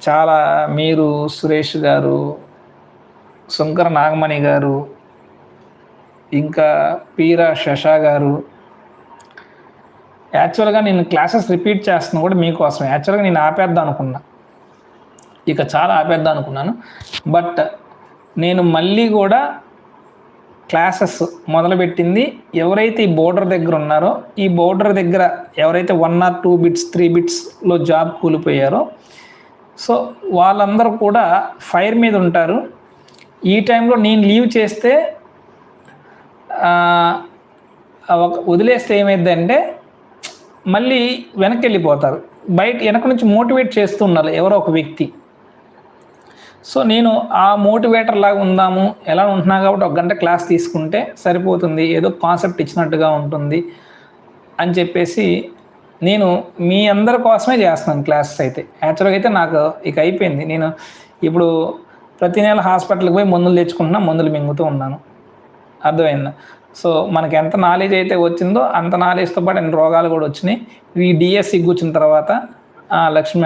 చాలా మీరు సురేష్ గారు, శంకర నాగమణి గారు, ఇంకా పీరా శశా గారు. యాక్చువల్గా నేను క్లాసెస్ రిపీట్ చేస్తున్నా కూడా మీకోసం. యాక్చువల్గా నేను ఆపేద్దాం అనుకున్నా, ఇక చాలా ఆపేద్దాం అనుకున్నాను. బట్ నేను మళ్ళీ కూడా క్లాసెస్ మొదలుపెట్టింది ఎవరైతే ఈ బోర్డర్ దగ్గర ఉన్నారో, ఈ బోర్డర్ దగ్గర ఎవరైతే 1 or 2 బిట్స్ 3 బిట్స్లో జాబ్ కూలిపోయారో, సో వాళ్ళందరూ కూడా ఫైర్ మీద ఉంటారు. ఈ టైంలో నేను లీవ్ చేస్తే వదిలేస్తే ఏమైందంటే మళ్ళీ వెనక్కి వెళ్ళిపోతారు. వెనక నుంచి మోటివేట్ చేస్తున్నారు ఎవరో ఒక వ్యక్తి. సో నేను ఆ మోటివేటర్ లాగా ఉందాము, ఎలా ఉంటున్నా కాబట్టి 1 గంట క్లాస్ తీసుకుంటే సరిపోతుంది, ఏదో కాన్సెప్ట్ ఇచ్చినట్టుగా ఉంటుంది అని చెప్పేసి నేను మీ అందరి కోసమే చేస్తున్నాను క్లాసెస్. అయితే యాక్చువల్గా అయితే నాకు ఇక అయిపోయింది. నేను ఇప్పుడు ప్రతి నెల హాస్పిటల్కి పోయి మందులు తెచ్చుకుంటున్నా, మందులు మింగుతూ ఉన్నాను. అర్థమైందా? సో మనకి ఎంత నాలెడ్జ్ అయితే వచ్చిందో అంత నాలెడ్జ్తో పాటు అన్ని రోగాలు కూడా వచ్చినాయి. ఈ డిఎస్సి కూర్చున్న తర్వాత లక్ష్మి